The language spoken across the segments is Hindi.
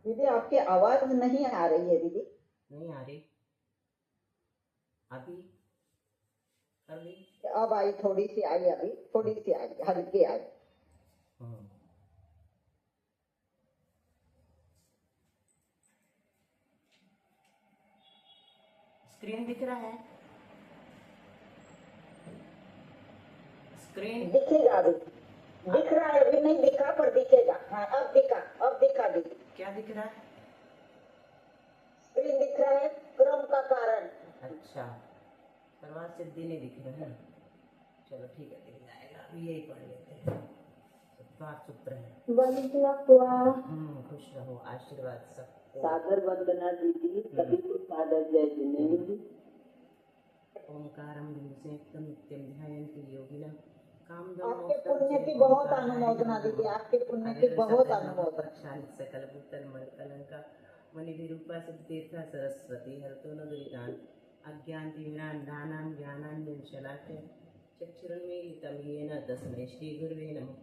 दीदी आपकी आवाज नहीं आ रही है दीदी। नहीं आ रही। अभी अभी अब आई, थोड़ी सी आई, अभी थोड़ी सी आई, हल्की आई। हम्म। स्क्रीन दिख रहा है? स्क्रीन दिखेगा अभी। दिख रहा है, अभी नहीं दिखा पर दिखेगा। हाँ अब दिखा, अब दिखा दीदी। क्या दिख रहा है? स्क्रीन दिख रहा है, क्रम का कारण। अच्छा, परवार सिद्धि नहीं दिख रहा है। चलो ठीक है, दिख जाएगा। अभी यही पढ़ लेते हैं। सत्वार सूत्र है। खुश रहो, आशीर्वाद सबको। सादर वंदना दीदी, सभी को सादर जय जिनेन्द्र। ओंकारं बिंदुसेक्तं नित्यं ध्यायन्ति योगिनः आपके पुण्य की बहुत अनुमोदना दीदी, आपके पुण्य की बहुत अनुमोदना। सकलभूतलमलकलंका मणिभिरूपा सिद्धतीर्था सरस्वती हरतो न दुरितान् अज्ञानतिमिरान्धानां ज्ञानाञ्जनशलाकया चक्षुरुन्मीलितं येन तस्मै श्रीगुरुवे नमः।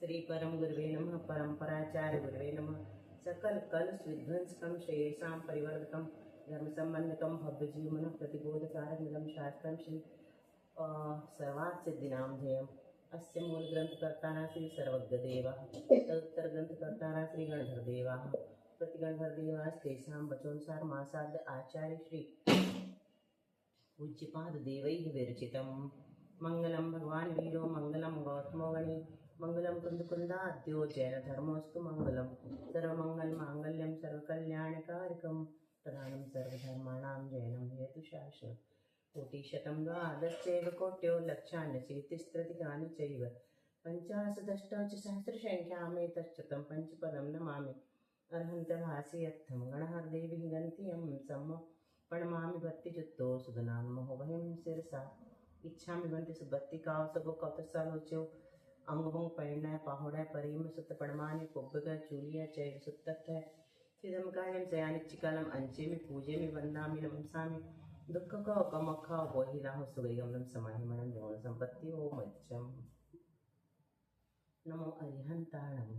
श्रीपरं गुरुवे नमः। परम्पराचार्य गुरुवे नमः। सकलकलुषविध्वंसकं श्रेयसां परिवर्धकं धर्मसम्बन्धकं भव्यजीवनं प्रतिबोधकारकमिदं शास्त्रं श्री सर्वासिद्धिनामधेयम्। अस्य मूलग्रन्थकर्तारः श्री सर्वज्ञदेवः, तदुत्तरग्रन्थकर्तारः श्री गणधरदेवाः, प्रतिगणधरदेवास्तेषां वचोनुसारमासाद्य आचार्य श्री पूज्यपाददेवैः विरचितं। मङ्गलं भगवान् वीरो मङ्गलं गौतमो गणे मङ्गलं कुन्दकुन्दाद्यो जैनधर्मोऽस्तु मङ्गलं सर्वमङ्गलमाङ्गल्यं सर्वकल्याणकारकं प्रधानं सर्वधर्माणां जैनं हेतुशासनं कोटिशतं द्वादशैव कोट्यो लक्षान्यशीतिस्त्रधिकानि चैव पञ्चाशदष्टादशसहस्रसङ्ख्यामेतच्छतं पञ्चपदं नमामि अर्हन्तभासयत्थं गणहरदेवी गन्त्यं सम्मो प्रणमामि भक्तियुक्तो सुदनान्महोभयं शिरसा इच्छामि बन्ति सुभक्तिकावसगो कौतसालोच्यो अंगभों परिणय पाहुड़य परिम सुत पणमानि पुब्बग चूलिया चैव सुत्तत्थय फिदम कायं सयानिच्चिकालम अंचे में पूजे में वंदामि नमसामि दुख का कमखा बोहिला हो सुगयम समाहि मनम जोन संपत्ति हो मज्जम। नमो अरिहंताणम,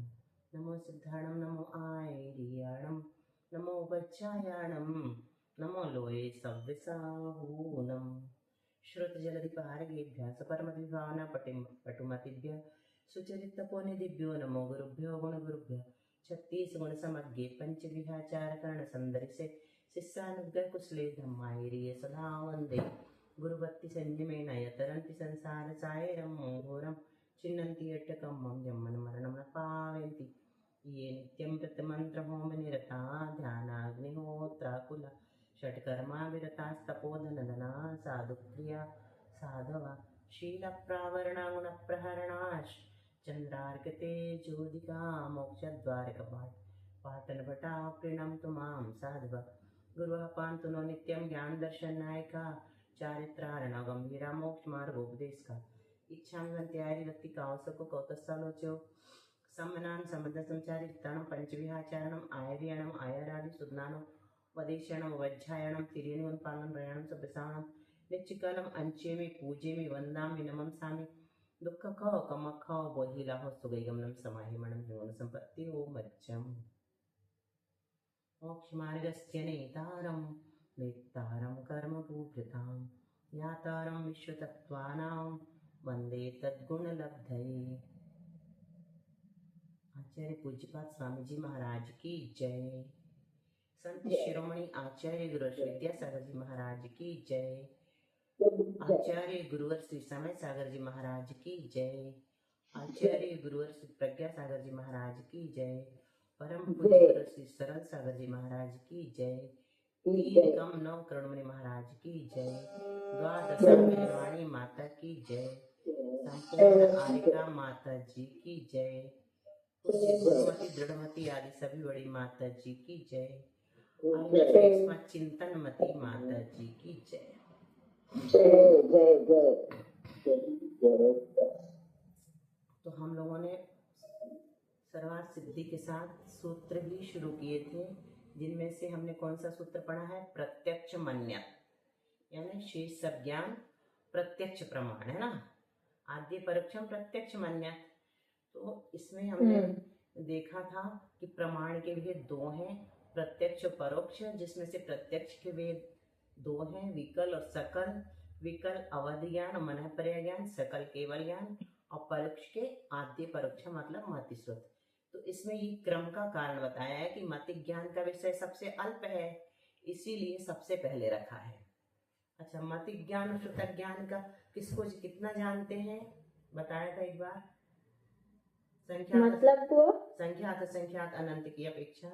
नमो सिद्धाणम, नमो आयरियाणम, नमो वज्जायाणम, नमो लोये सव्यसाहूनम। श्रुत जलधि पारगेभ्यः सपरमतिभावना पटुमतिभ्यः सुचरितपोनिधिभ्यो नमो गुरुभ्यो गुणगुरुभ्यः छत्तीस गुण समग्गे पंचविहाचार कर्ण संदर्शे शिष्यानुग्रह कुशले धम्मायिरिये सदा वंदे गुरुभक्ति संयमेन यतरन्ति संसार सायरं घोरं चिन्नन्ति अट्टकं मम यमन मरणं न पावयन्ति ये नित्यं प्रतिमन्त्रहोम निरता ध्यानाग्निहोत्राकुला षट्कर्मा विरतास्तपोधनदना साधुप्रिया साधवा शीलप्रावरणा गुणप्रहरणाश् चंद्रार्कते ज्योतिका मोक्षद्वारकपाट पाटनभटा प्रीणन्तु मां साधव गुरुः पान्तु नो नित्यं ज्ञानदर्शननायका चारित्रारण गंभीरा मोक्षमार्गोपदेशका इच्छान्वन्त्यारि व्यक्ति कावसको कौतस्थलोच्यो सम्मनान संबंध संचारी वित्ताणं पंचविहाचारणं आयर्याणं आयरादि सुज्ञानं वदेशाणं वज्जायाणं तिर्यणं पालनं प्रयाणं सभ्यसाणं निच्चिकालम अंचेमि पूजेमि वंदामि नमंसामि दुख खो कम खो बोहिला हो सुगयगमनम समाहि मनम जीवन संपत्ति हो मज्जम। मोक्ष मार्गस्य नेतारं वेत्तारं कर्म भूभृतां यातारं विश्वतत्त्वानां वंदे तद्गुणलब्धये। आचार्य पूज्यपाद स्वामी जी महाराज की जय। संत शिरोमणि आचार्य गुरु विद्यासागर जी महाराज की जय। आचार्य गुरुवर श्री समय सागर जी महाराज की जय। आचार्य गुरुवर श्री प्रज्ञा सागर जी महाराज की जय। परम पूज्य गुरु श्री सरल सागर जी महाराज की जय। तीन कम नौ करुणमणि महाराज की जय। द्वादशावाणी माता की जय। संपूर्ण आलिका माता जी की जय। पूज्य गुरुमती दृढ़मती आदि सभी बड़ी माता जी की जय। चिंतन मती माता जी की जय। जय जय जय जय। तो हम लोगों ने सर्वार्थ सिद्धि के साथ सूत्र ही शुरू किए थे, जिनमें से हमने कौन सा सूत्र पढ़ा है? प्रत्यक्ष मन्यत, यानी शेष सब ज्ञान प्रत्यक्ष प्रमाण है ना। आद्य परोक्षम प्रत्यक्ष मन्यत। तो इसमें हमने देखा था कि प्रमाण के भेद दो हैं, प्रत्यक्ष और परोक्ष, जिसमें से प्रत्यक्ष के भेद दो हैं, विकल और सकल। विकल अवधि ज्ञान और मन पर्याय ज्ञान, सकल केवल ज्ञान, और परोक्ष के आद्य परोक्ष मतलब मतिश्रुत। तो इसमें ये क्रम का कारण बताया है कि मति ज्ञान का विषय सबसे अल्प है, इसीलिए सबसे पहले रखा है। अच्छा, मति ज्ञान और श्रुत ज्ञान का किसको कितना जानते हैं बताया था एक बार। संख्यात मतलब वो संख्यात संख्यात अनंत की अपेक्षा।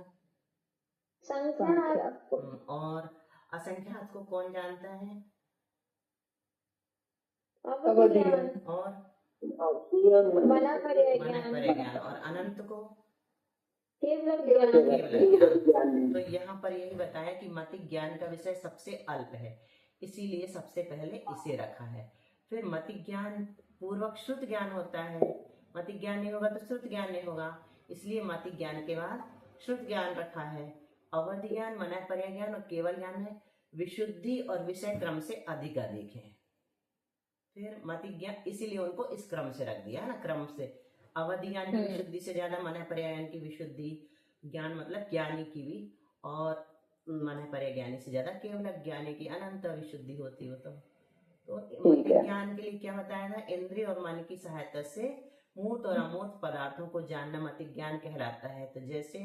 संख्या और असंख्यात को कौन जानता है? अवधि ज्ञान और मना पर्याय मन ज्ञान पर्याय ज्ञान। और अनंत को केवल ज्ञान केवल ज्ञान। तो यहाँ पर यही बताया कि मति ज्ञान का विषय सबसे अल्प है, इसीलिए सबसे पहले इसे रखा है। फिर मति ज्ञान पूर्वक श्रुत ज्ञान होता है, मति ज्ञान नहीं होगा तो श्रुत ज्ञान नहीं होगा, इसलिए मति ज्ञान के बाद श्रुत ज्ञान रखा है। अवधि ज्ञान, मन पर्याय ज्ञान और केवल ज्ञान में विशुद्धि और विषय क्रम से अधिक अधिक है। फिर मति ज्ञान, इसीलिए उनको इस क्रम से रख दिया ना, क्रम से। अवधि ज्ञान की विशुद्धि से ज्यादा मन पर्याय ज्ञान की विशुद्धि, ज्ञान मतलब ज्ञानी की भी, और मन पर्याय ज्ञानी से ज्यादा केवल ज्ञानी की अनंत विशुद्धि होती हो। तो मति ज्ञान के लिए क्या बताया था? इंद्रिय और मन की सहायता से मूर्त और अमूर्त पदार्थों को जानना मति ज्ञान कहलाता है। तो जैसे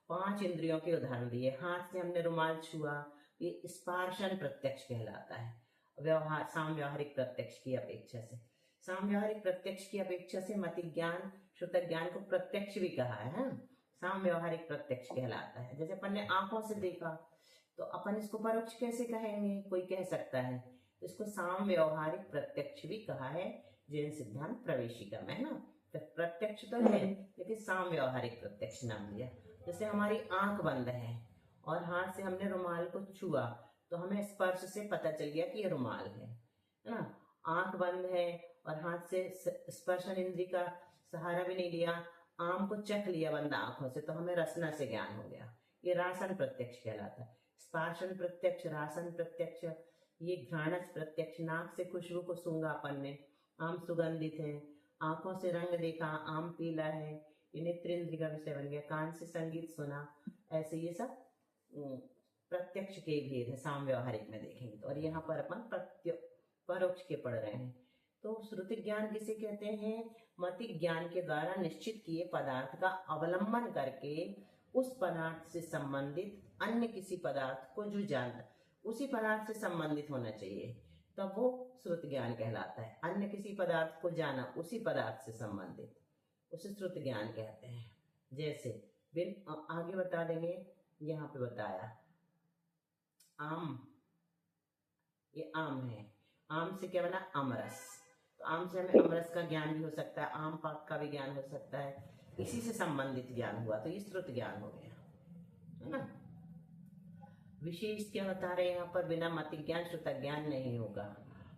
5 इंद्रियों के उदाहरण दिए, हाथ से हमने रुमाल छुआ, ये स्पर्शन प्रत्यक्ष कहलाता है, व्यवहार साम व्यवहारिक प्रत्यक्ष की अपेक्षा से। साम व्यवहारिक प्रत्यक्ष की अपेक्षा से मति ज्ञान श्रुत ज्ञान को प्रत्यक्ष भी कहा है, साम व्यवहारिक प्रत्यक्ष कहलाता है। जैसे अपन ने आंखों से देखा, तो अपन इसको परोक्ष कैसे कहेंगे? कोई कह सकता है, तो इसको साम व्यवहारिक प्रत्यक्ष भी कहा है, जैन सिद्धांत प्रवेशिका में है ना। तो प्रत्यक्ष तो है, लेकिन साम व्यवहारिक प्रत्यक्ष नाम दिया। जैसे हमारी आंख बंद है और हाथ से हमने रुमाल को छुआ, तो हमें स्पर्श से पता चल गया कि ये रुमाल है ना। आंख बंद है और हाथ से स्पर्शन इंद्री का सहारा भी नहीं लिया, आम को चख लिया बंद आंखों से, तो हमें रसना से ज्ञान हो गया। ये रासन प्रत्यक्ष कहलाता है। स्पर्शन प्रत्यक्ष, रासन प्रत्यक्ष, ये घ्राणस प्रत्यक्ष, नाक से खुशबू को सूंघा अपन ने, आम सुगंधित है, आंखों से रंग देखा, आम पीला है, ये नेत्रेंद्र का विषय बन गया, कान से संगीत सुना, ऐसे ये सब प्रत्यक्ष के भेद है, साम व्यवहारिक में देखेंगे तो। और यहाँ पर अपन परोक्ष के पढ़ रहे हैं। तो श्रुति ज्ञान किसे कहते हैं? मति ज्ञान के द्वारा निश्चित किए पदार्थ का अवलंबन करके उस पदार्थ से संबंधित अन्य किसी पदार्थ को जो जानता, उसी पदार्थ से संबंधित होना चाहिए, तब वो श्रुत ज्ञान कहलाता है। अन्य किसी पदार्थ को जाना, उसी पदार्थ से संबंधित, उसे श्रुत ज्ञान कहते हैं। जैसे आगे बता देंगे, यहाँ पे बताया आम, ये आम है, आम से क्या बना? अमरस। तो आम से हमें अमरस का ज्ञान भी हो सकता है, आम पाक का भी ज्ञान हो सकता है, इसी से संबंधित ज्ञान हुआ, तो ये श्रुत ज्ञान हो गया, है ना। विशेष क्या बता रहे हैं यहाँ पर? बिना मति ज्ञान श्रुत ज्ञान नहीं होगा,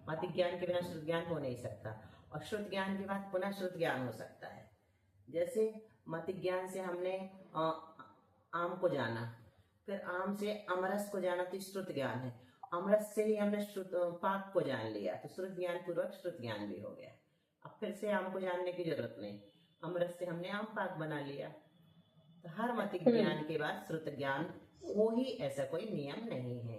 मति ज्ञान के बिना श्रुत ज्ञान हो नहीं सकता, और श्रुत ज्ञान के बाद पुनः श्रुत ज्ञान हो सकता है। जैसे मति ज्ञान से हमने आम को जाना, फिर आम से अमरस को जाना, तो श्रुत ज्ञान है। अमरस से ही हमने पाक को जान लिया, तो श्रुत ज्ञान पूर्वक श्रुत ज्ञान भी हो गया। अब फिर से आम को जानने की जरूरत नहीं, अमरस से हमने आम पाक बना लिया। तो हर मति ज्ञान के बाद श्रुत ज्ञान हो ही, ऐसा कोई नियम नहीं है।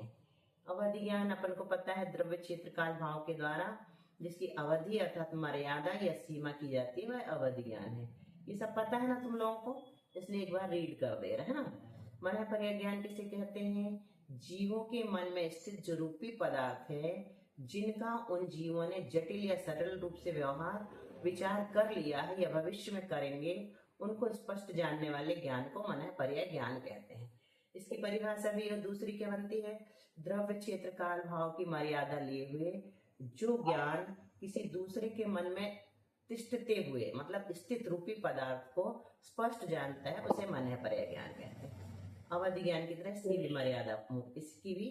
अवधि ज्ञान अपन को पता है, द्रव्य क्षेत्र काल भाव के द्वारा जिसकी अवधि अर्थात मर्यादा या सीमा की जाती है, वह अवधि ज्ञान है। ये सब पता है ना तुम लोगों को, इसलिए एक बार रीड कर दे रहे हैं ना। मन पर्याय ज्ञान किसे कहते हैं? जीवों के मन में स्थित जो रूपी पदार्थ है, जिनका उन जीवों ने जटिल या सरल रूप से व्यवहार विचार कर लिया है या भविष्य में करेंगे, उनको स्पष्ट जानने वाले ज्ञान को मन पर्याय ज्ञान कहते हैं। इसकी परिभाषा भी दूसरी क्या बनती है? द्रव्य क्षेत्र काल भाव की मर्यादा लिए हुए जो ज्ञान किसी दूसरे के मन में तिष्ठते हुए, मतलब स्थित रूपी पदार्थ को स्पष्ट जानता है, उसे मन पर्याय ज्ञान कहते हैं। अवधि ज्ञान की तरह इसकी भी मर्यादा, इसकी भी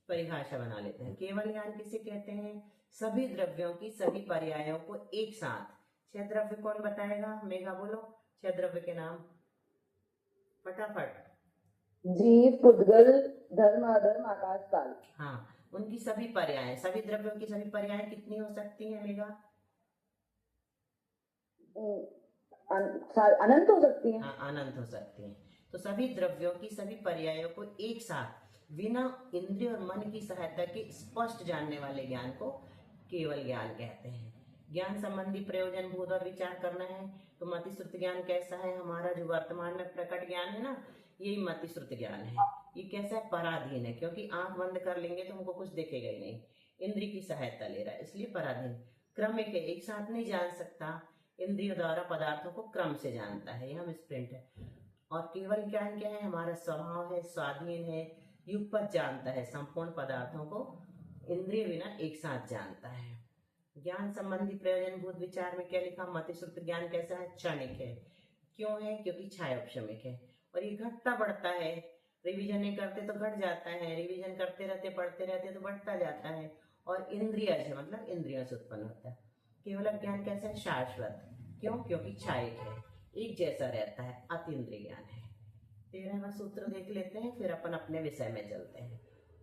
परिभाषा बना लेते हैं। केवल ज्ञान किसे कहते हैं? सभी द्रव्यों की सभी पर्यायों को एक साथ। 6 द्रव्य कौन बताएगा? मेघा बोलो 6 द्रव्य के नाम फटाफट। जीव, पुद्गल, धर्म, अधर्म, आकाश, काल। हाँ, उनकी सभी पर्याय, सभी द्रव्यों की सभी पर्याय कितनी हो सकती है मेघा? अनंत हो सकती है। हाँ, अनंत हो सकती हैं। तो सभी द्रव्यों की सभी पर्यायों को एक साथ बिना इंद्रिय और मन की सहायता के स्पष्ट जानने वाले ज्ञान को केवल ज्ञान कहते हैं। ज्ञान संबंधी प्रयोजन बोध और विचार करना है तो मति श्रुति ज्ञान कैसा है? हमारा जो वर्तमान में प्रकट ज्ञान है ना, यही मति श्रुति ज्ञान है। ये कैसा है? पराधीन है, क्योंकि आंख बंद कर लेंगे तो हमको कुछ दिखेगा ही नहीं, इंद्रिय की सहायता ले रहा है, इसलिए पराधीन। क्रमिक है, एक साथ नहीं जान सकता, इंद्रियों द्वारा पदार्थों को क्रम से जानता है, यह स्प्रिंट है। और केवल ज्ञान क्या है? हमारा स्वभाव है, स्वाधीन है, युगपत जानता है, संपूर्ण पदार्थों को इंद्रिय बिना एक साथ जानता है। ज्ञान संबंधी प्रयोजन भूत विचार में क्या लिखा? मति श्रुति ज्ञान कैसा है? क्षणिक है। क्यों है? क्योंकि छायोपशमिक है और ये घटता बढ़ता है। रिवीजन नहीं करते तो घट जाता है, रिवीजन करते रहते पढ़ते रहते तो बढ़ता जाता है। और इंद्रिय है, मतलब इंद्रियों से उत्पन्न होता है। केवल ज्ञान कैसा है? शाश्वत। क्यों? क्योंकि क्षायिक है, एक जैसा रहता है, अतीन्द्रिय ज्ञान है। 13वां सूत्र देख लेते हैं, फिर अपन अपने विषय में चलते हैं।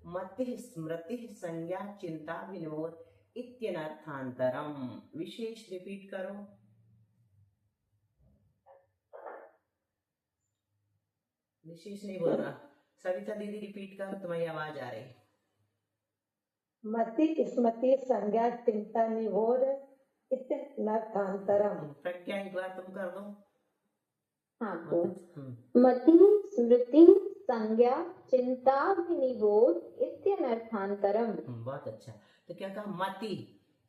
मति स्मृति संज्ञा चिंता विनोद इत्यनर्थांतरम। विशेष रिपीट करो। विशेष नहीं बोल रहा, सविता दीदी रिपीट करो, तुम्हारी आवाज आ रही। मति स्मृति संज्ञा चिंता निबोध इत्यनर्थांतरम। प्रज्ञा एक बार तुम कर दो। हाँ, तो मति स्मृति संज्ञा चिंता विनिबोध इत्यनर्थांतरम। बहुत अच्छा। तो क्या कहा? मति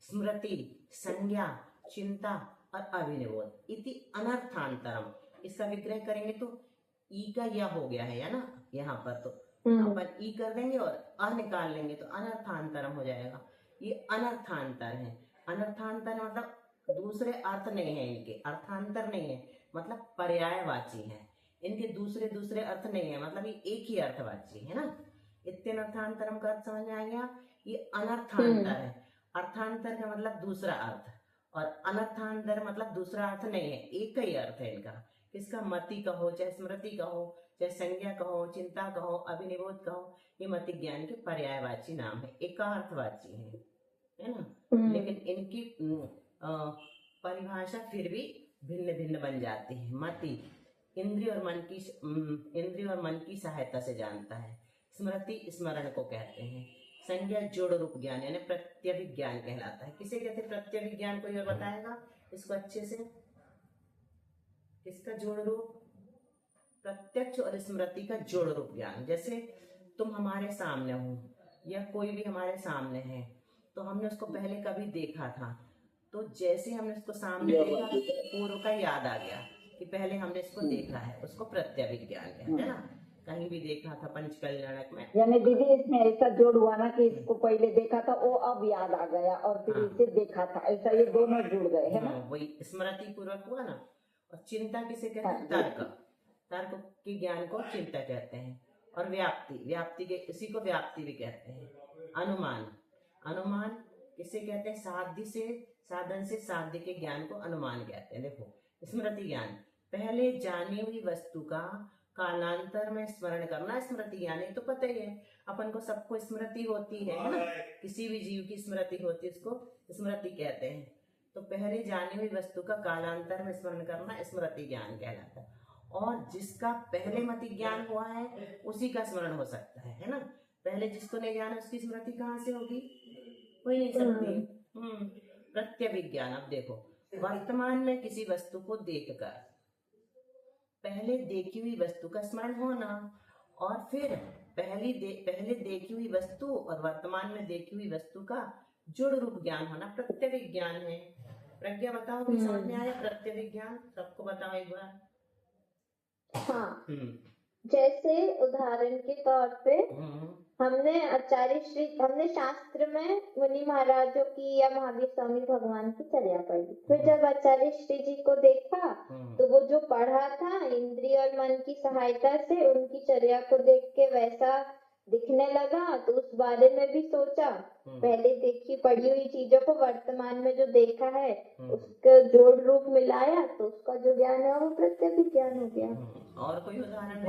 स्मृति संज्ञा चिंता और अभिनिबोध इति अनर्थांतरम। इसका विग्रह करेंगे तो ई का या हो गया है ना, यहाँ पर तो अपन ई कर देंगे और अ निकाल लेंगे तो अनर्थांतरम हो जाएगा। ये अनर्थांतर है। अनर्थांतर मतलब दूसरे अर्थ नहीं है, इनके अर्थांतर नहीं है, मतलब पर्यायवाची है, इनके दूसरे दूसरे अर्थ नहीं है, मतलब ये एक ही अर्थवाची है ना। इत्यनर्थांतरम का अर्थ समझ में आ गया? ये अनर्थांतर है। अर्थांतर का मतलब दूसरा अर्थ, और अनर्थांतर मतलब दूसरा अर्थ नहीं है, एक ही अर्थ है इनका। किसका? मति कहो, चाहे स्मृति कहो, चाहे संज्ञा कहो, चिंता कहो, अभिनिबोध कहो, ये मति ज्ञान के पर्यायवाची नाम है, एकार्थवाची है ना। लेकिन इनकी परिभाषा फिर भी भिन्न भिन्न बन जाती है। मति इंद्रिय और मन की सहायता से जानता है। स्मृति स्मरण को कहते हैं। संज्ञा जोड़ रूप ज्ञान यानी प्रत्यभिज्ञान कहलाता है। किसे कहते हैं प्रत्यभिज्ञान? कोई और बताएगा इसको अच्छे से? किसका जोड़ रूप? प्रत्यक्ष और स्मृति का जोड़ रूप ज्ञान। जैसे तुम हमारे सामने हो या कोई भी हमारे सामने है, तो हमने उसको पहले कभी देखा था, तो जैसे हमने उसको सामने देखा पूर्व का याद आ गया कि पहले हमने इसको देखा है, उसको प्रत्यभिज्ञान कहते हैं ना। कहीं भी देखा था पंचकल्याणक में, यानी दीदी इसमें ऐसा जोड़ हुआ ना कि इसको पहले देखा था, वो अब याद आ गया, और फिर इसे देखा था, ऐसा ये दोनों जुड़ गए है ना। वही स्मृति पूर्वक हुआ ना। और चिंता किसे कहते हैं? तर्क। तर्क के ज्ञान को चिंता कहते हैं। और व्याप्ति के इसी को व्याप्ति भी कहते हैं। अनुमान किसे कहते हैं? साधन से साध्य के ज्ञान को अनुमान कहते हैं। देखो स्मृति ज्ञान पहले जानी हुई वस्तु का कालांतर में स्मरण करना स्मृति ज्ञान है, तो पता ही है अपन को, सबको स्मृति होती है ना, किसी भी जीव की स्मृति होती है, उसको स्मृति कहते हैं। तो पहले जानी हुई वस्तु का कालांतर में स्मरण करना स्मृति ज्ञान कहलाता है। और जिसका पहले मति ज्ञान हुआ है उसी का स्मरण हो सकता है ना। पहले जिसको नहीं जाना उसकी स्मृति कहाँ से होगी? हो ही नहीं सकती। प्रत्यभिज्ञान। अब देखो वर्तमान में किसी वस्तु को देखकर पहले देखी हुई वस्तु का स्मरण होना, और फिर पहले देखी हुई वस्तु और वर्तमान में देखी हुई वस्तु का जुड़ रूप ज्ञान होना प्रत्यभिज्ञान है। प्रज्ञा बताओ कि समझ में आया प्रत्यभिज्ञान? सबको बताओ एक बार। हाँ, जैसे उदाहरण के तौर पे हमने शास्त्र में मुनि महाराजों की या महावीर स्वामी भगवान की चर्या पढ़ी। फिर जब आचार्य श्री जी को देखा तो वो जो पढ़ा था इंद्रिय और मन की सहायता से उनकी चर्या को देख के वैसा दिखने लगा, तो उस बारे में भी सोचा। पहले देखी पढ़ी हुई चीजों को वर्तमान में जो देखा है उसका जोड़ रूप मिलाया, तो उसका जो ज्ञान है वो प्रत्यभिज्ञान हो गया। और कोई उदाहरण?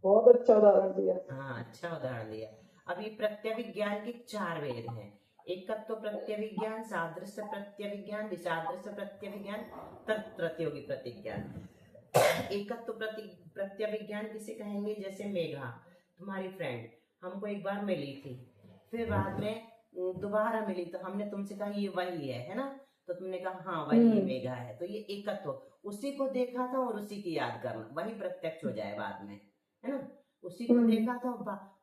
बहुत अच्छा उदाहरण दिया। हाँ, अच्छा उदाहरण दिया। अब ये प्रत्यभिज्ञान के 4 वेद हैं। एकत्व प्रत्यय विज्ञान, सादृश्य प्रत्यय विज्ञान, विसादृश्य प्रत्यय विज्ञान, तत्प्रतियोगी प्रतिज्ञान। एकत्व प्रत्यय विज्ञान किसे कहेंगे? जैसे मेघा तुम्हारी फ्रेंड हमको एक बार मिली थी, फिर बाद में दोबारा मिली तो हमने तुमसे कहा ये वही है ना, तो तुमने कहा हाँ वही मेघा है, तो ये एकत्व, उसी को देखा था और उसी की याद करना, वही प्रत्यक्ष हो जाए बाद में, है ना। उसी को देखा था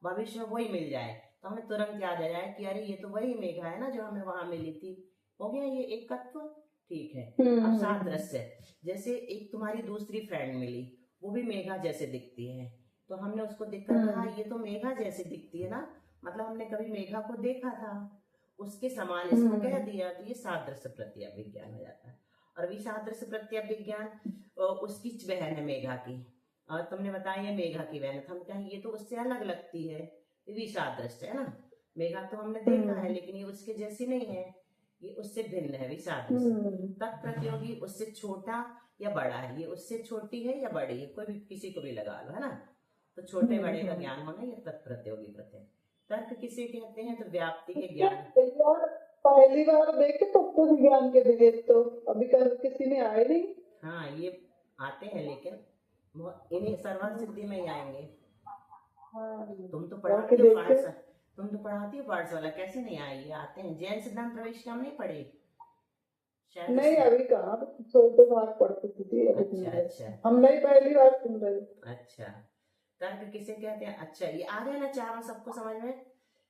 भविष्य में वही मिल जाए तो हमें तुरंत याद आ जाए कि अरे ये तो वही मेघा है ना जो हमें वहां मिली थी। हो गया ये एकत्व, ठीक है। अब सादृश्य, जैसे एक तुम्हारी दूसरी फ्रेंड मिली, वो भी मेघा जैसे दिखती है, तो हमने उसको देखकर कहा ये तो मेघा जैसे दिखती है ना, मतलब हमने कभी मेघा को देखा था, उसके समान इसको कह दिया, तो ये सादृश्य प्रत्यय विज्ञान हो जाता है। और विसादृश्य प्रत्यय विज्ञान, उसकी बहन है मेघा की, और तुमने बताया ये मेघा की बहन है, तो हम कहें ये तो उससे अलग लगती है, विसादृश्य है ना। मेघा तो हमने देखा है लेकिन ये उसके जैसी नहीं है, ये उससे भिन्न है, विसादृश्य। तत्प्रतियोगी, उससे छोटा या बड़ा है, ये उससे छोटी है या बड़ी है, कोई भी किसी को भी लगा लो, है ना, तो छोटे बड़े का ज्ञान होना, ये तत्प्रतियोगी प्रत्यय। तर्क किसे कहते हैं? तो व्याप्ति के ज्ञान। पहली बार देखे तत्व विज्ञान के दिए तो अभी कल किसी ने आए नहीं। हाँ ये आते हैं लेकिन इन्हीं सर्वन सिद्धि में ही आएंगे। तुम तो पढ़ाती हो पाठशाला, तुम तो पढ़ाती हो पाठशाला, कैसे नहीं आई? ये आते हैं। जैन सिद्धांत प्रवेश हम नहीं पढ़े शायद? नहीं अभी कहाँ, छोटे बार पढ़ती थी। अच्छा हम नहीं, पहली बार सुन रहे। अच्छा, तर्क किसे कहते हैं? अच्छा ये आ गए ना चारों, सबको समझ में?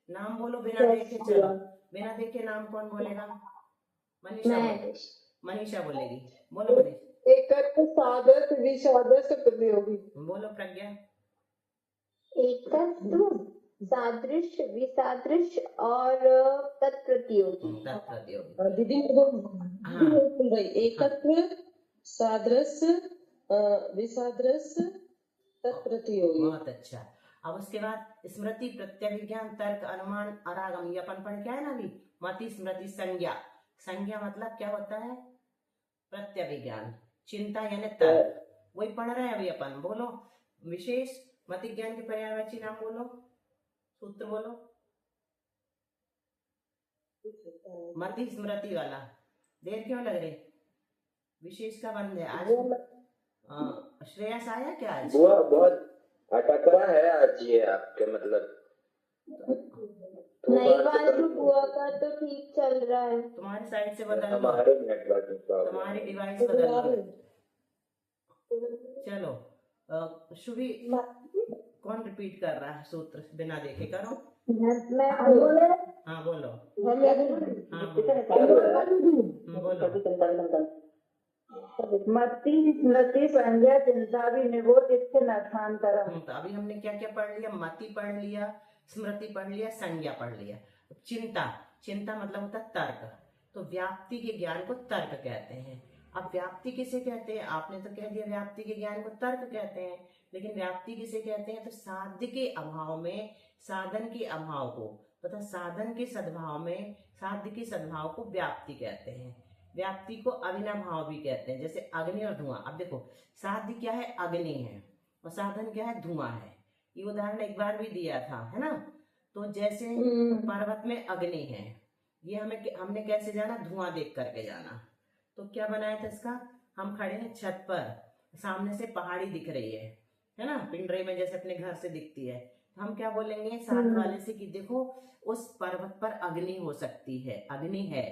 नाम बोलो बिना देखे, चलो बिना देखे नाम कौन बोलेगा? मनीषा बोलेगी, बोलो मनीषा। एकत्व, सादृश्य, विसादृश्य, प्रतियोगी। बोलो प्रज्ञा। एकत्व, सादृश्य, विसादृश्य और तत्प्रतियोगी। दीदी एकत्व, सादृश्य, विसादृश्य, तत्प्रतियोगी। बहुत अच्छा। अब उसके बाद स्मृति, प्रत्यय विज्ञान, तर्क, अनुमान, अरागम, ये अपन पढ़ के आए ना अभी। मति, स्मृति, संज्ञा। संज्ञा मतलब क्या होता है? प्रत्यय विज्ञान। चिंता यानी तर्क, वही पढ़ रहे हैं अभी अपन। बोलो विशेष मति ज्ञान के पर्यायवाची नाम बोलो, सूत्र बोलो। मति स्मृति वाला देर क्यों लग रही? विशेष का बंद है आज। श्रेयस आया क्या आज? बहुत अटक रहा है आज ये आपके, मतलब नहीं बाजू बुआ का तो ठीक चल रहा है। तुम्हारी साइड से बदल लो, हमारे नेटवर्क प्रॉब्लम, तुम्हारी डिवाइस बदल लो। चलो शुभी कौन रिपीट कर रहा है सूत्र? बिना देखे करो। हाँ बोलो। बोलो। मति, स्मृति, संज्ञा, चिंता भी निबोध इत्थे नर्थांतरम। तो अभी हमने क्या क्या पढ़ लिया? मति पढ़ लिया, स्मृति पढ़ लिया, संज्ञा पढ़ लिया। चिंता, चिंता मतलब होता है तर्क, तो व्याप्ति के ज्ञान को तर्क कहते हैं। अब व्याप्ति किसे कहते हैं? आपने तो कह दिया व्याप्ति के ज्ञान को तर्क कहते हैं, लेकिन व्याप्ति किसे कहते हैं? तो साध्य के अभाव में साधन के अभाव को तथा साधन के सद्भाव में साध्य के सद्भाव को व्याप्ति कहते हैं। व्याप्ति को अविनाभाव भी कहते हैं, जैसे अग्नि और धुआं। अब देखो साध्य क्या है? अग्नि है, और साधन क्या है? धुआं है। ये उदाहरण एक बार भी दिया था, है ना। तो जैसे पर्वत में अग्नि है, ये हमने कैसे जाना? धुआं देख करके जाना। तो क्या बनाया था इसका? हम खड़े हैं छत पर, सामने से पहाड़ी दिख रही है ना, पिंडरे में जैसे अपने घर से दिखती है, तो हम क्या बोलेंगे साथ वाले से कि देखो उस पर्वत पर अग्नि हो सकती है, अग्नि है।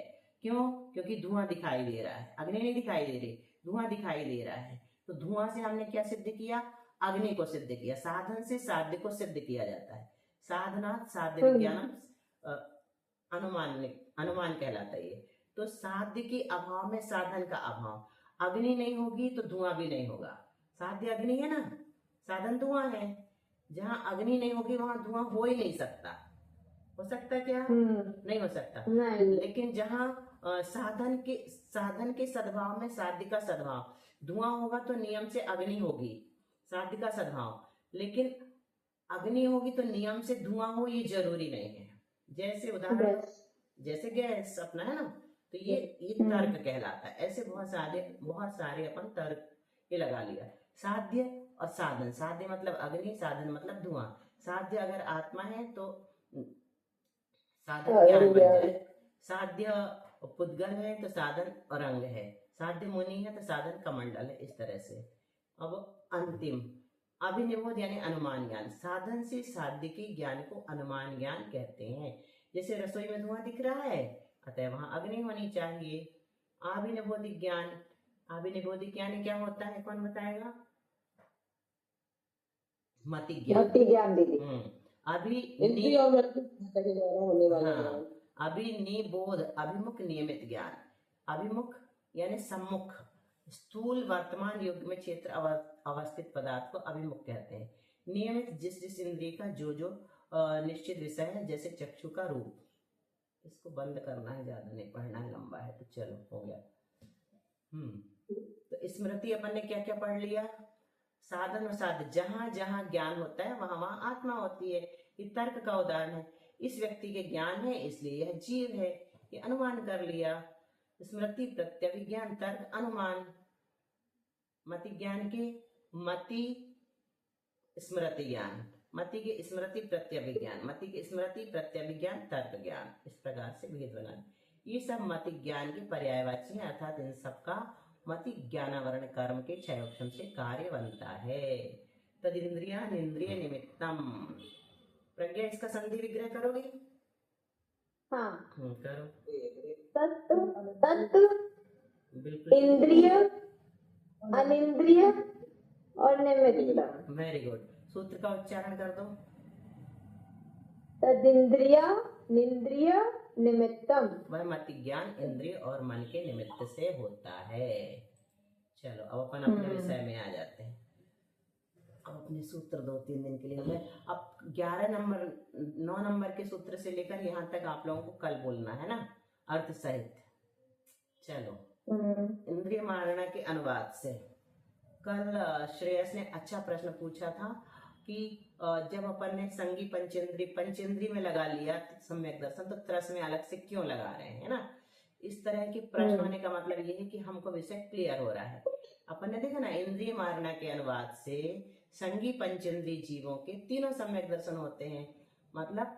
क्यों? क्योंकि धुआं दिखाई दे रहा है, अग्नि नहीं दिखाई दे रही, धुआं दिखाई दे रहा है। तो धुआं से हमने क्या सिद्ध किया? अग्नि को सिद्ध किया। साधन से साध्य को सिद्ध किया जाता है। साधना साध्य विज्ञान अनुमान कहलाता है ये। तो साध्य के अभाव में साधन का अभाव, अग्नि नहीं होगी तो धुआं भी नहीं होगा। साध्य अग्नि है ना, साधन धुआं है। जहां अग्नि नहीं होगी वहां धुआं हो ही नहीं सकता। हो सकता क्या? नहीं हो सकता। लेकिन जहां साधन के सद्भाव में साध्य का सद्भाव, धुआं होगा तो नियम से अग्नि होगी, साध्य का सद्भाव। लेकिन अग्नि होगी तो नियम से धुआं हो, ये जरूरी नहीं है। जैसे उदाहरण जैसे गैस अपना है ना, तो ये तर्क कहलाता है। ऐसे बहुत सारे अपन तर्क ये लगा लिया। साध्य और साधन, साध्य मतलब अग्नि, साधन मतलब धुआं। साध्य अगर आत्मा है तो साधन ज्ञान बन जाए, साध्य पुद्गल है तो साधन और अंग है, साध्य मुनि है तो साधन कमंडल है, इस तरह से। अब अंतिम अभिनिबोध यानी अनुमान ज्ञान। साधन से साध्य के ज्ञान को अनुमान ज्ञान कहते हैं। जैसे रसोई में धुआं दिख रहा है, अतः वहां अग्नि होनी चाहिए। अभिनिबोधिक ज्ञान, अभिनिबोधिक ज्ञान क्या होता है, कौन बताएगा? मति ज्ञान। मति ज्ञान दीदी। इंद्रिय और मन के द्वारा होने वाला ज्ञान। हाँ, अभिनिबोध अभिमुख नियमित ज्ञान। अभिमुख यानी सम्मुख, स्थूल वर्तमान युग में क्षेत्र अवस्थित पदार्थ को अभिमुख कहते हैं। नियमित जिस जिस इंद्रिय का जो जो निश्चित विषय है, जैसे चक्षु का रूप। इसको बंद करना है, ज्यादा नहीं पढ़ना है, लंबा है, तो चलो हो गया। तो स्मृति अपन ने क्या क्या पढ़ लिया? साधन और साध्य, जहां जहां ज्ञान होता है वहां वहां आत्मा होती है। ये तर्क का उदाहरण है। इस व्यक्ति के ज्ञान है इसलिए यह जीव है, ये अनुमान कर लिया। स्मृति प्रत्यभिज्ञान, तर्क, अनुमान। मति ज्ञान के मति स्मृति ज्ञान, मति के स्मृति प्रत्यभिज्ञान, मति के स्मृति प्रत्यभिज्ञान, तर्क ज्ञान, इस प्रकार से भेद बना। ये सब मति ज्ञान के पर्यायवाची हैं, अर्थात इन सबका मति ज्ञानावरण कर्म के क्षयोक्षम से कार्य बनता है। तदिंद्रिया इंद्रिय निमित्तम। प्रज्ञा, इसका संधि विग्रह करोगे? हाँ। करो। तत्व बिल्कुल, इंद्रिय, अनिंद्रिय और निमित्त। Very good. सूत्र का उच्चारण कर दो। तदिंद्रिया निंद्रिय निमित्तम। वह मति ज्ञान इंद्रिय और मन के निमित्त से होता है। चलो अब अपन अपने विषय में आ जाते हैं। अब अपने सूत्र 2-3 दिन के लिए हो गए। अब 11 नंबर 9 नंबर के सूत्र से लेकर यहाँ तक आप लोगों को कल बोलना है ना, अर्थ सहित। चलो, इंद्रिय मारणा के अनुवाद से कल श्रेयस ने अच्छा प्रश्न पूछा था कि जब अपन ने संगी पंचेंद्री में लगा लिया सम्यक दर्शन, तो त्रस में अलग से क्यों लगा रहे हैं, है ना? इस तरह के प्रश्न होने का मतलब ये है कि हमको विषय क्लियर हो रहा है। अपन ने देखा ना, इंद्रिय मारणा के अनुवाद से संगी पंचेंद्री जीवों के तीनों सम्यक दर्शन होते हैं। मतलब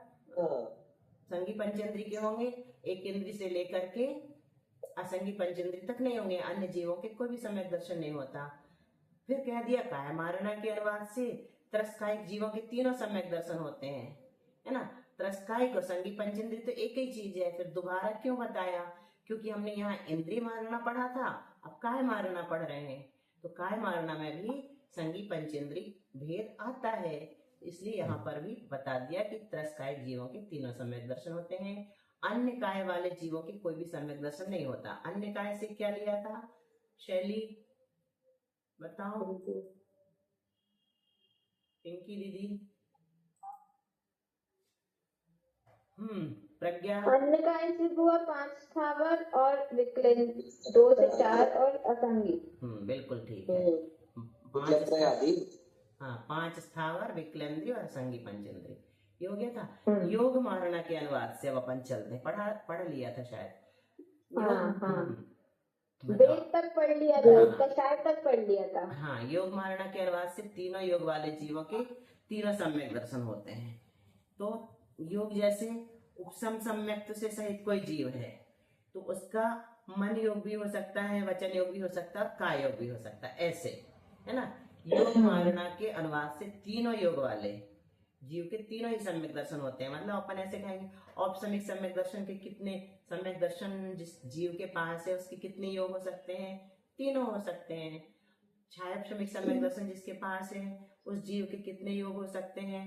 संगी पंचेंद्री के होंगे, एक इंद्री से लेकर के असंगी पंचेंद्री तक नहीं होंगे, अन्य जीवों के कोई भी सम्यक दर्शन नहीं होता। फिर कह दिया काया मारणा के अनुवाद से त्रस्कायिक जीवों के तीनों सम्यक दर्शन होते हैं, है ना? त्रस्कायिक और संगी पंचेंद्री तो एक ही चीज है। फिर दोबारा क्यों बताया? क्योंकि हमने यहाँ इंद्रिय मारणा पढ़ा था, अब काय मारणा पढ़ रहे हैं, तो काय मारणा में भी संगी पंचेंद्री भेद आता है। इसलिए यहाँ पर भी बता दिया कि त्रस्कायिक जीवों के तीनों सम्यक दर्शन होते हैं, अन्य काय वाले जीवों के कोई भी सम्यक दर्शन नहीं होता। अन्य काय से क्या लिया था शैली, बताओ पिंकी दीदी? प्रज्ञा? अन्य काय से हुआ 5 स्थावर और विकलन 2 से 4 और असंगी। बिल्कुल ठीक है। 5 स्थावर विकलेंद्री और असंगी पंचेंद्री, ये हो गया था। योग मारणा के अनुवाद से अब अपन चलते हैं, पढ़ लिया था शायद। वेद तक पढ़ लिया था, कषाय तक पढ़ लिया था। हाँ, योग मारणा के अनुवाद से तीनों योग वाले जीवों के तीनों सम्यक दर्शन होते हैं। तो योग जैसे उपसम सम्यक्त से सहित कोई जीव है तो उसका मन योग भी हो सकता है, वचन योग भी हो सकता है, काय योग भी हो सकता है, ऐसे, है ना? योग मारणा के अनुवाद से तीनों योग वाले जीव के तीनों ही सम्यक दर्शन होते हैं। मतलब अपन ऐसे कहेंगे औपसमिक सम्यक दर्शन के कितने सम्यक दर्शन जिस जीव के पास है उसके कितने योग हो सकते हैं? तीनों हो सकते हैं। छायापसमिक सम्यक दर्शन जिसके पास है उस जीव के कितने योग हो सकते हैं?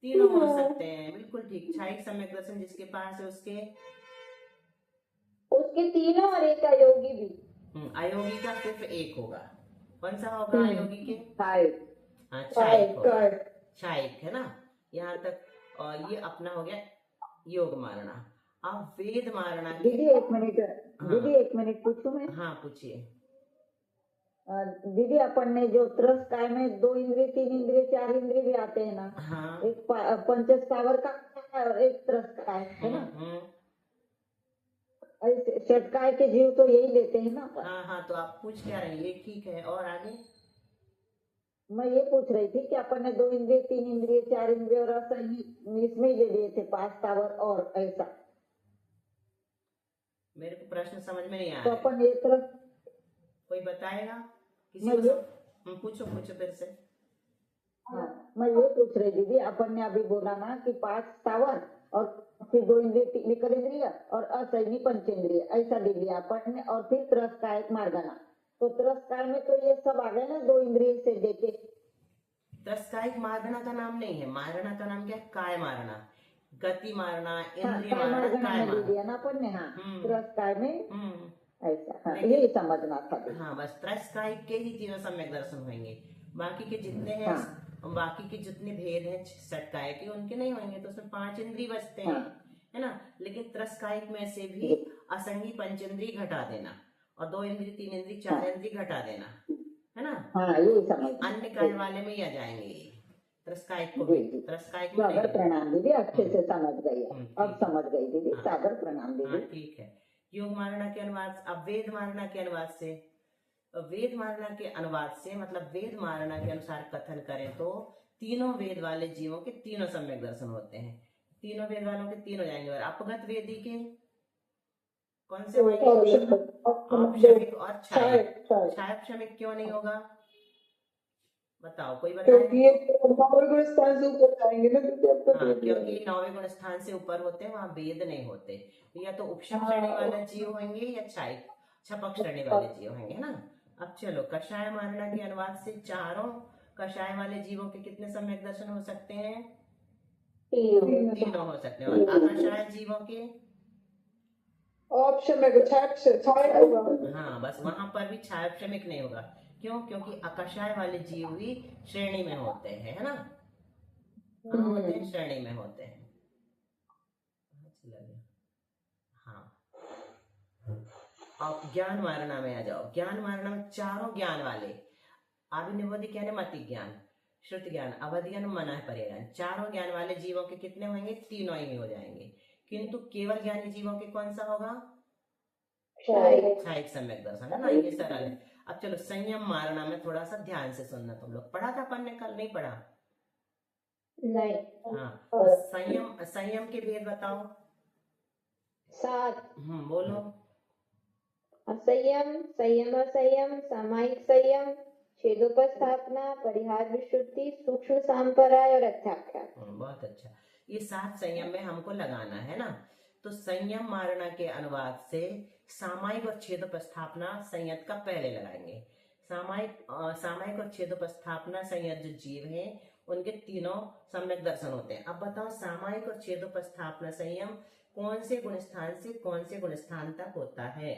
तीनों हो सकते हैं, बिल्कुल ठीक। छायिक सम्यक दर्शन जिसके पास है उसके तीनों और एक अयोगी भी। अयोगी का सिर्फ एक होगा। कौन सा होगा अयोगी के? हाँ, छायिक है ना? यहाँ तक। और ये अपना हो गया योग मारणा। अब वेद मारणा के। दीदी एक मिनट पूछूं मैं? हाँ पूछिए। दीदी अपन ने जो त्रस्काय में 2 इंद्रिय 3 इंद्रिय 4 इंद्रिय भी आते हैं ना, हाँ। एक पंचस्थावर का और एक त्रस्काय है ना, षटकाय के जीव तो यही लेते हैं ना। हाँ, तो आप पूछ क्या रहे हैं, ये ठीक है। और आगे मैं ये पूछ रही थी कि अपन ने 2 इंद्रिय, 3 इंद्रिय, 4 इंद्रिय और असंगी इसमें ही ले लिए थे 5 स्थावर और ऐसा, मेरे को प्रश्न समझ में नहीं आ तो रहा है, अपन एक तरफ कोई बताएगा किसी मैं को ये पूछो फिर से। हाँ, मैं ये पूछ रही दीदी, अपन ने अभी बोला ना कि 5 स्थावर और फिर 2 इंद्रिय निकल इंद्रिय और असैनी पंचेंद्रिय ऐसा ले लिया अपन ने, और फिर त्रस्काय मार्गना, तो त्रस्काय में तो ये सब आ गए ना 2 इंद्रिय से देके। त्रस्कायिक मारना का नाम नहीं है, मारना का नाम क्या है? काय मारना, गति मारना, हाँ, इंद्रिय काय मारना, मार्गना काय में ले मारना। लिया ना अपन ने। हाँ, त्रस्काय में ऐसा, हाँ लेकिन- यही समझना था दीदी। हाँ, बस त्रस्कायिक के ही तीनों सम्यक दर्शन होंगे, बाकी के जितने हैं बाकी के जितने भेद हैं षटकाय के उनके नहीं होंगे, तो उसमें 5 इंद्रिय बचते हैं, है ना। लेकिन त्रस्कायिक में से भी असंगी पंचेंद्रिय घटा देना और 2 इंद्रिय, 3 इंद्रिय, 4 इंद्रिय घटा देना, है ना। हाँ यही समझ। अन्य काय वाले में ही आ जाएंगे त्रस्कायिक को भी, त्रस्कायिक में सागर नहीं। प्रणाम दीदी, अच्छे से समझ गई, अब ठीक। समझ गई दीदी। हाँ। सागर प्रणाम हाँ दीदी। ठीक है। योग मारना के अनुवाद, अब वेद मारना के अनुवाद से, वेद मारना के अनुवाद से मतलब वेद मारना के अनुसार कथन करें तो तीनों वेद वाले जीवों के तीनों सम्यक दर्शन होते हैं, तीनों वेद वालों के तीनों जाएंगे। और अपगत वेदी के कौन से होंगे? औपशमिक और छायक। छायक क्षमिक क्यों नहीं होगा बताओ, कोई बताए? क्योंकि ये 9वें गुण स्थान से ऊपर जाएंगे ना दीदी। हाँ, क्योंकि 9वें गुण स्थान से ऊपर होते हैं, वहाँ वेद नहीं होते, तो या तो उपशम श्रेणी वाले जीव होंगे या छपक श्रेणी वाले जीव होंगे, है ना। अब चलो, कषाय मारना के अनुवाद से चारों कषाय वाले जीवों के कितने सम्यक दर्शन हो सकते हैं? तीनों हो सकते हैं। और अकषाय जीवों के? ऑप्शन में छाया होगा। हाँ, बस वहां पर भी छायाक्षमिक नहीं होगा। क्यों? क्योंकि अकषाय वाले जीव भी श्रेणी में होते हैं, है ना। कहाँ होते हैं? श्रेणी में होते हैं। हाँ, अब ज्ञान मारना में आ जाओ। ज्ञान मारना में चारों ज्ञान वाले, आभिनिवोधि ज्ञान, मति ज्ञान, श्रुति ज्ञान, अवधि ज्ञान, मन परिज्ञान, चारों ज्ञान वाले जीवों के कितने होंगे? तीनों ही हो जाएंगे। किंतु केवल ज्ञानी जीवों के कौन सा होगा? छायिक सम्यक दर्शन, है ना। ये सरल है। अब चलो, संयम मारना में थोड़ा सा ध्यान से सुनना। तुम लोग पढ़ा था अपन ने? कल नहीं पढ़ा? नहीं। हाँ, संयम के भेद बताओ। 7 बोलो। असंयम, संयम असंयम, सामायिक संयम, छेदोपस्थापना, परिहार विशुद्धि, सूक्ष्म सांपराय और अध्याख्यान। बहुत अच्छा। ये 7 संयम में हमको लगाना है ना। तो संयम मारना के अनुवाद से सामायिक और छेदोपस्थापना संयत का पहले लगाएंगे। सामायिक और छेदोपस्थापना संयत जो जीव हैं उनके तीनों सम्यक दर्शन होते हैं। अब बताओ, सामायिक और छेदोपस्थापना संयम कौन से गुण स्थान से कौन से गुण स्थान तक होता है?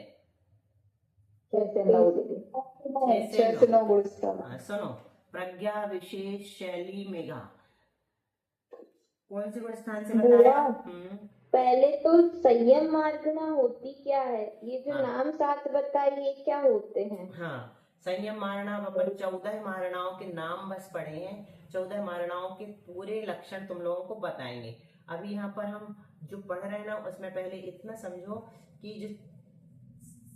6 से 9 दीदी। 6 से 9 गुण स्थान। सुनो, प्रज्ञा, विशेष, शैली, मेघा, कौन से गुण स्थान से बताया? पहले तो संयम मार्गना होती क्या है? ये जो नाम 7 बताए ये क्या होते हैं? हाँ, संयम मारणा, अपन 14 मारणाओं के नाम बस पढ़े हैं। 14 मारणाओं के पूरे लक्षण तुम लोगों को बताएंगे। अभी यहाँ पर हम जो पढ़ रहे हैं ना, उसमें पहले इतना समझो कि जो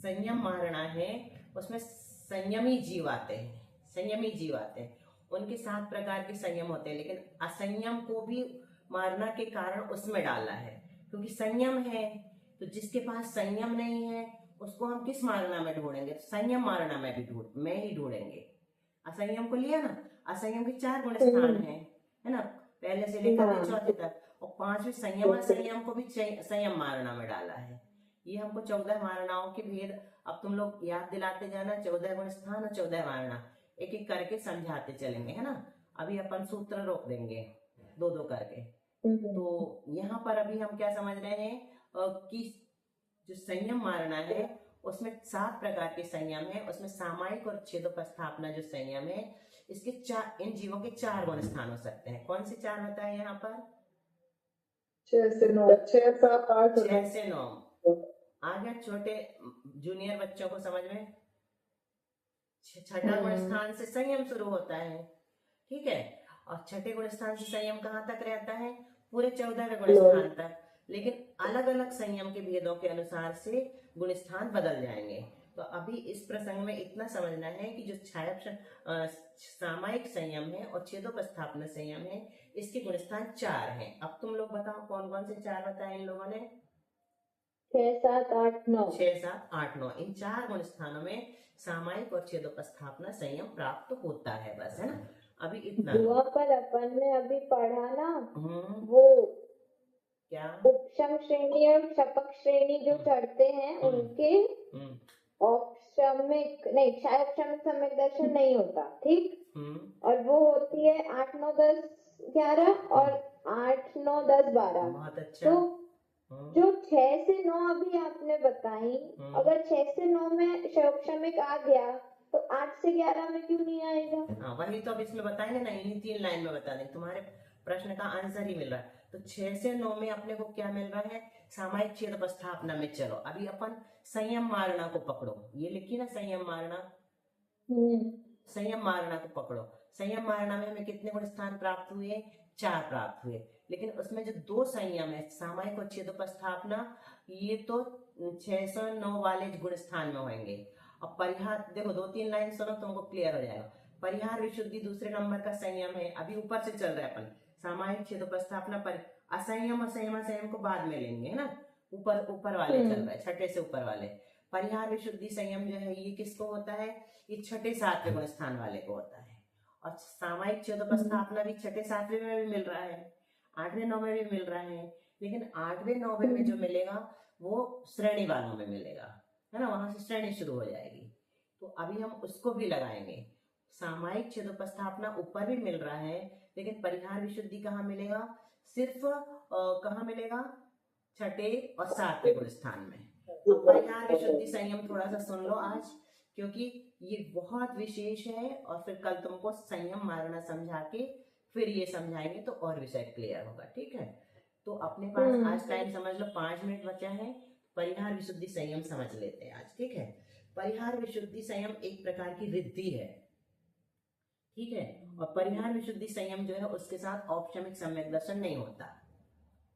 संयम मारणा है उसमें संयमी जीव आते हैं। उनके 7 प्रकार के संयम होते हैं, लेकिन असंयम को भी मारना के कारण उसमें डाला है, क्योंकि संयम है तो जिसके पास संयम नहीं है उसको हम किस मारना में ढूंढेंगे? संयम मारना में ही ढूंढेंगे। असंयम को लिया ना, असंयम के 4 गुण स्थान है ना, पहले से लेकर के चौथे तक, और 5वें संयम को भी संयम मारना में डाला है। ये हमको 14 मारणाओं के भेद अब तुम लोग याद दिलाते जाना। 14 गुण स्थान और 14 मारणा एक एक करके समझाते चलेंगे, है ना। अभी अपन सूत्र रोक देंगे 2-2 करके। तो यहाँ पर अभी हम क्या समझ रहे हैं कि जो संयम मारना है उसमें 7 प्रकार के संयम है। उसमें सामायिक और छेदोपस्थापना जो संयम है, इसके इन जीवों के 4 गुण स्थान हो सकते हैं। कौन से 4 बताए यहाँ पर? 6 से 9, 6, 7, 8, 6 से 9 आ गया। छोटे जूनियर बच्चों को समझ में, छठा गुण स्थान से संयम शुरू होता है, ठीक है। और छठे गुण स्थान से संयम कहाँ तक रहता है? पूरे 14वें गुण स्थान तक। लेकिन अलग अलग संयम के भेदों के अनुसार से गुण स्थान बदल जाएंगे। तो अभी इस प्रसंग में इतना समझना है कि जो सामायिक संयम है और छेदोपस्थापना संयम है, इसके गुणस्थान 4 हैं। अब तुम लोग बताओ कौन कौन से 4 बताए इन लोगों ने? 6, 7, 8, 9। 6, 7, 8, 9 इन 4 गुणस्थानों में सामायिक और छेदोपस्थापना संयम प्राप्त होता है, बस, है ना? अभी इतना वहाँ पर अपन ने अभी पढ़ा ना, हम्म, वो क्या? उपशम श्रेणी और शपक श्रेणी जो चढ़ते हैं उनके हम्म, औपशमिक नहीं, क्षायौपशमिक सम्यक दर्शन नहीं होता, ठीक? हम्म, और वो होती है 8, 9, 10, 11 और 8, 9, 10, 12। बहुत अच्छा। तो जो 6 से 9 अभी आपने बताई, अगर 6 से 9 में क्षायौपशमिक आ गया तो 8 से 11 में क्यों नहीं आएगा? हाँ, वही तो अब इसमें बताएंगे ना, इन्हीं 3 लाइन में बता देंगे, तुम्हारे प्रश्न का आंसर ही मिल रहा है। तो 6 से 9 में अपने को क्या मिल रहा है? सामायिक छेदोपस्थापना में। चलो अभी अपन संयम मारणा को पकड़ो, ये लिखी ना संयम मारणा, संयम मारणा को पकड़ो। संयम मारणा में हमें कितने गुण स्थान प्राप्त हुए? 4 प्राप्त हुए। लेकिन उसमें जो 2 संयम है, सामायिक और छेदोपस्थापना, ये तो 609 वाले गुण स्थान में होंगे। अब परिहार देखो, 2-3 लाइन सुनो, तुमको क्लियर हो जाएगा। परिहार विशुद्धि दूसरे नंबर का संयम है। अभी ऊपर से चल रहा है अपन, सामायिक छेदोपस्थापना पर असंयम और संयम असंयम को बाद में लेंगे, है ना? ऊपर वाले चल रहा है, छठे से ऊपर वाले। परिहार विशुद्धि संयम जो है ये किसको होता है? ये 6ठे 7वें गुण स्थान वाले को होता है। और सामायिक छेदोपस्थापना भी 6ठे 7वें में भी मिल रहा है, 8वें 9वें में भी मिल रहा है। लेकिन 8वें 9वें में जो मिलेगा वो श्रेणी वालों में मिलेगा, है ना? वहां से श्रेणी शुरू हो जाएगी। तो अभी हम उसको भी लगाएंगे। सामायिक छेदोपस्थापना ऊपर भी मिल रहा है, लेकिन परिहार विशुद्धि कहाँ मिलेगा? सिर्फ कहाँ मिलेगा? 6ठे और 7वें गुण स्थान में। अब परिहार विशुद्धि संयम थोड़ा सा सुन लो आज, क्योंकि ये बहुत विशेष है। और फिर कल तुमको संयम मारना समझा के फिर ये समझाएंगे तो और विषय क्लियर होगा, ठीक है? तो अपने पास आज टाइम समझ लो 5 मिनट बचा है। परिहार विशुद्धि संयम समझ लेते हैं आज, ठीक है? परिहार विशुद्धि संयम एक प्रकार की रिद्धि है, ठीक है? और परिहार विशुद्धि संयम जो है उसके साथ औपशमिक सम्यक दर्शन नहीं होता,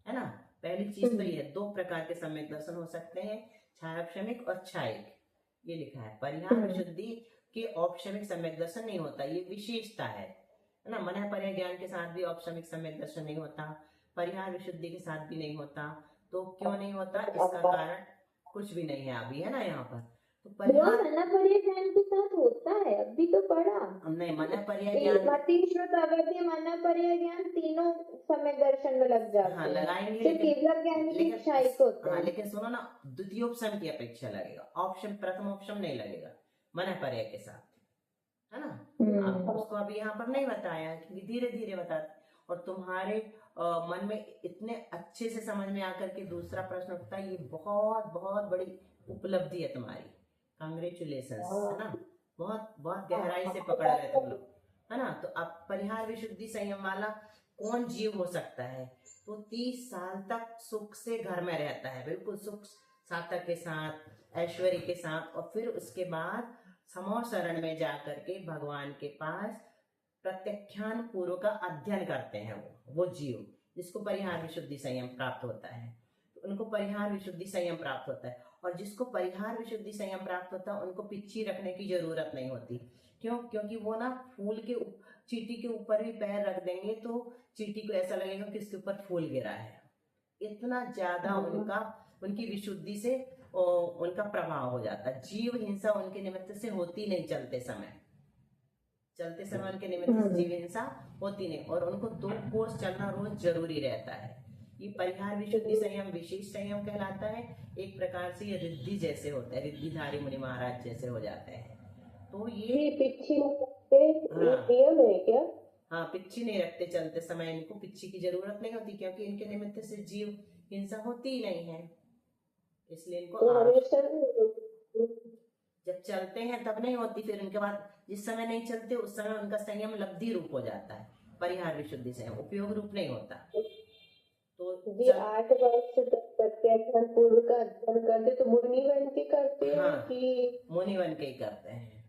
है ना? पहली चीज तो ये 2 प्रकार के सम्यक दर्शन हो सकते हैं, छायोपशमिक और क्षायिक। ये लिखा है, परिहार विशुद्धि के औपशमिक सम्यक दर्शन नहीं होता, ये विशेषता है ना? मन पर्याय ज्ञान के साथ भी औपशमिक सम्यक दर्शन नहीं होता, परिहार विशुद्धि के साथ भी नहीं होता। तो क्यों नहीं होता? इसका कारण कुछ भी नहीं है अभी, है ना? यहाँ पर तो परिहार मन पर्याय ज्ञान के साथ होता है, अभी तो पढ़ा नहीं। मन पर्याय ज्ञान, मन पर्याय ज्ञान तीनों सम्यक दर्शन में लग जाते हाँ हैं, लगाएंगे, सिर्फ केवल ज्ञान के क्षायिक होते हाँ, हैं। लेकिन सुनो ना, द्वितीयोपशम की अपेक्षा लगेगा, ऑप्शन प्रथमोपशम नहीं लगेगा मन पर्याय के साथ, है ना? अब उसको अभी यहाँ पर नहीं बताया, क्योंकि धीरे धीरे बताते। और तुम्हारे मन में इतने अच्छे से समझ में आकर के दूसरा प्रश्न उठता है, ये बहुत बहुत बड़ी उपलब्धि है तुम्हारी, कांग्रेचुलेशंस, है ना? बहुत बहुत गहराई से पकड़ रहे तुम लोग, है ना? तो अब परिहार विशुद्धि संयम वाला कौन जीव हो सकता है? तो 30 साल तक सुख से घर में रहता है, बिल्कुल सुख सार्थक के साथ, ऐश्वर्य के साथ, और फिर उसके बाद समूह शरण में जाकर के भगवान के पास प्रत्याख्यान पूर्व का अध्ययन करते हैं वो जीव, जिसको परिहार विशुद्धि संयम प्राप्त होता है। तो उनको परिहार विशुद्धि संयम प्राप्त होता है। और जिसको परिहार विशुद्धि संयम प्राप्त होता है उनको पिच्ची रखने की जरूरत नहीं होती। क्यों? क्योंकि वो ना फूल के चींटी के ऊपर भी पैर रख देंगे तो चींटी को ऐसा लगेगा कि इसके ऊपर फूल गिरा है। इतना ज्यादा उनकी विशुद्धि से उनका प्रभाव हो जाता है। जीव हिंसा उनके निमित्त से होती नहीं, चलते समय उनके निमित्त से जीव हिंसा होती नहीं, और उनको 2 कोर्स चलना रोज जरूरी रहता है। ये परिहार विशुद्धि संयम विशेष संयम कहलाता है। एक प्रकार से ये रिद्धि जैसे होता है, रिद्धिधारी मुनि महाराज जैसे हो जाते हैं। तो ये पिच्छी नियम है क्या? हाँ, पिच्छी नहीं रखते चलते समय, इनको पिच्छी की जरूरत नहीं होती, क्योंकि इनके निमित्त से जीव हिंसा होती ही नहीं है, इसलिए इनको जब चलते हैं तब नहीं होती, फिर उनके बाद जिस समय नहीं चलते उस समय उनका संयम लब्धि रूप हो जाता है। परिहार विशुद्धि संयम उपयोग रूप नहीं होता। तो 8 वर्ष तक प्रत्याख्यान पूर्व का अध्ययन करते तो मुनि बन के करते हैं, हाँ, कि मुनि बन के ही करते हैं,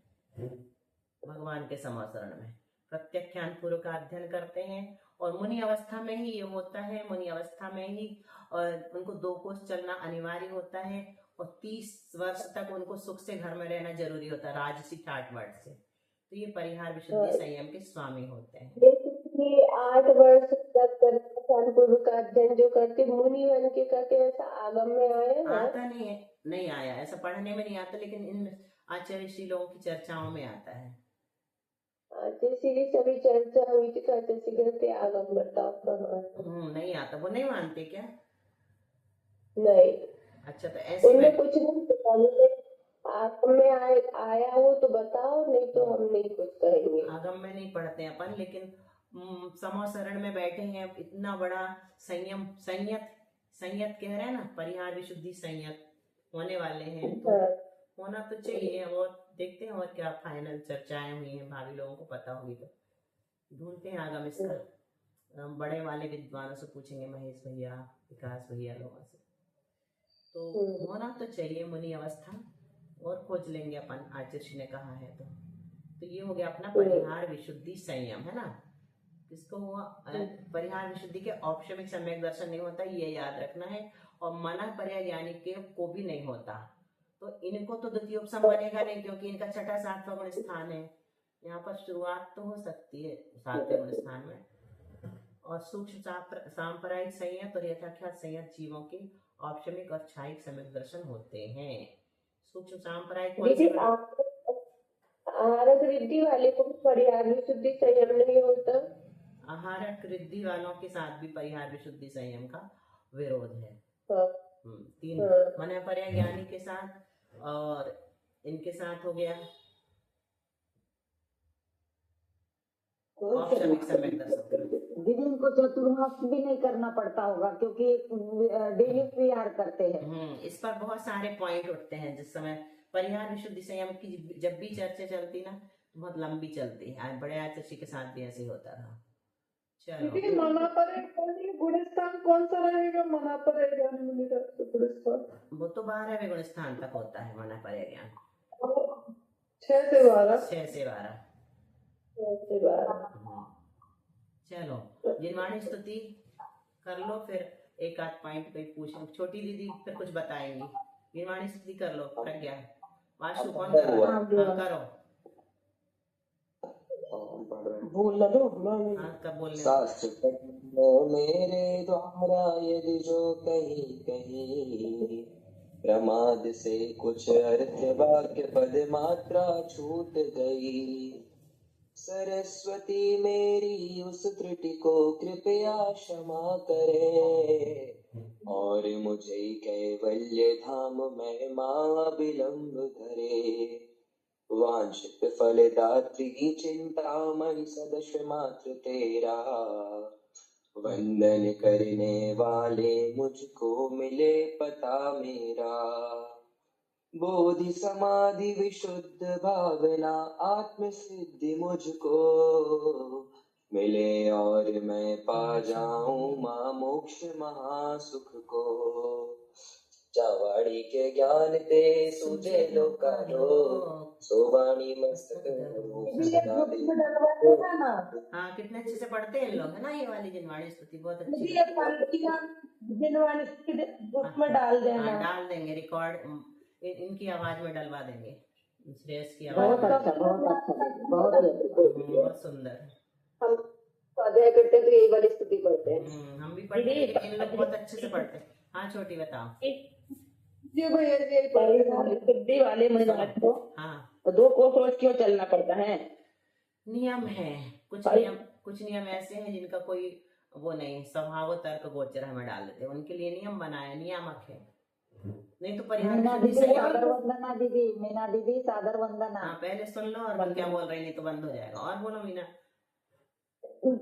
भगवान के समाचरण में प्रत्याख्यान पूर्व का अध्ययन करते हैं। और मुनि अवस्था में ही ये होता है, मुनि अवस्था में ही और उनको 2 कोस चलना अनिवार्य होता है। और 30 वर्ष तक उनको सुख से घर में रहना जरूरी होता है राजसी ठाट वर्ष से। तो ये परिहार विशुद्धि संयम के स्वामी होते हैं। जैसे 8 वर्ष तक ध्यान पूर्वक अध्ययन जो करते मुनि बन के करते, वैसा आगम में आए हैं। आता नहीं है, नहीं आया, ऐसा पढ़ने में नहीं आता, लेकिन इन आचार्य श्री लोगों की चर्चाओं में आता है। जैसे सभी चर्चा हुई थी तो आचार्य कहते आगम बताओ भगवान। नहीं आता, वो नहीं मानते क्या? नहीं, अच्छा, तो ऐसे उनमें में कुछ नहीं पता, मुझे आगम में आया हो तो बताओ, नहीं तो हम नहीं कुछ कहेंगे। आगम में नहीं पढ़ते हैं अपन, लेकिन समो शरण में बैठे हैं, इतना बड़ा संयम संयत कह रहे हैं ना, परिहार विशुद्धि संयत होने वाले हैं, तो होना तो चाहिए। और देखते हैं और क्या फाइनल चर्चाएं हुई हैं, भाभी लोगों को पता होगी तो ढूंढते हैं आगम इसका। बड़े वाले विद्वानों से पूछेंगे, महेश भैया, विकास भैया लोगों से, तो होना तो चाहिए मुनि अवस्था, और खोज लेंगे अपन, आचार्य ने कहा है तो ये हो गया अपना परिहार विशुद्धि संयम, है ना। इसको हुआ परिहार विशुद्धि के औपशमिक सम्यक दर्शन नहीं होता, ये याद रखना है, और मना पर्याय ज्ञानी के को भी नहीं होता। तो इनको तो द्वितीयोपसम बनेगा नहीं, क्योंकि इनका छठा 7वां गुण स्थान है। यहाँ पर शुरुआत तो हो सकती है 7वें गुण स्थान में। और सूक्ष्म सांप्रदायिक संयत और यथाख्यात संयत जीवों के औपशमिक और क्षायिक सम्यक दर्शन होते हैं। सूक्ष्म सांप्रदायिक आहारक रिद्धि वाले को भी परिहार विशुद्धि संयम नहीं होता। आहारक रिद्धि वालों के साथ भी परिहार विशुद्धि संयम का विरोध है। 3 मना पर्याय ज्ञानी के साथ, और इनके साथ हो गया औपशमिक सम्यक दर्शन। दीदी इनको चतुर्मास भी नहीं करना पड़ता होगा, क्योंकि डेली विहार करते हैं। इस पर बहुत सारे पॉइंट उठते हैं। जिस समय परिहार विशुद्धि संयम की जब भी चर्चा चलती ना, बहुत लंबी चलती है। बड़े आचार्य के साथ भी ऐसे होता रहा। दीदी मना पर्याय गुणस्थान कौन सा रहेगा? मना पर्याय ज्ञान गुणस्थान वो तो 12वें गुण स्थान तक होता है मना पर्याय ज्ञान। 6 से 12। 6 से 12। चलो जिनवाणी स्तुति कर लो, फिर एक आध पॉइंट पे पूछो। छोटी दीदी फिर कुछ बताएंगी। जिनवाणी स्तुति कर लो। प्रज्ञा, वास्तु कौन कर रहा है? करो। बोल लो। कब बोल रहे? शास्त्र मेरे द्वारा यदि जो कहीं कहीं प्रमाद से कुछ अर्थ वाक्य पद मात्रा छूट गई, सरस्वती मेरी उस त्रुटि को कृपया क्षमा करे, और मुझे कैवल्य धाम में माँ विलंब धरे। वांछित फलदात्री चिंतामणि सदस्य मात्र तेरा, वंदन करने वाले मुझको मिले पता मेरा। बोधि समाधि विशुद्ध भावना आत्म सिद्धि मुझको मिले, और मैं पा जाऊं माँ मोक्ष महासुख को। चावाड़ी के ज्ञान ते सूझे लोकारो, सोवाणी मस्तक हाँ, कितने अच्छे से पढ़ते हैं लोग, है ना। ये वाली जिनवाणी स्तुति बहुत अच्छी उसमें डाल देना। डाल देंगे रिकॉर्ड, इनकी आवाज में डलवा देंगे, श्रेयस की आवाज। बहुत अच्छा, बहुत सुंदर। हम स्वाध्याय करते हैं तो यही वाली स्तुति पढ़ते हैं। हम भी पढ़ते हैं, लेकिन इन लोग बहुत अच्छे से पढ़ते हैं। हाँ छोटी बताओ। जी भैया जी सिद्धि वाले महिला को हाँ, 2 कोस रोज क्यों चलना पड़ता है? नियम है। कुछ नियम ऐसे हैं जिनका कोई वो नहीं, स्वभाव तर्क गोचर हमें डाल देते हैं, उनके लिए नियम बनाया, नियामक है। नहीं तो परिहार विशुद्धि संयम। सादर वंदना दीदी, मीना दीदी सादर वंदना। हाँ, पहले सुन लो और क्या बोल रहे हैं, नहीं तो बंद हो जाएगा। और बोलो मीना।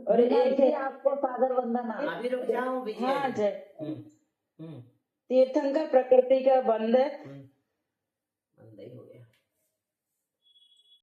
और एक आपको सादर वंदना। अभी रुक जाओ विजय। हाँ जय। तीर्थंकर प्रकृति का बंध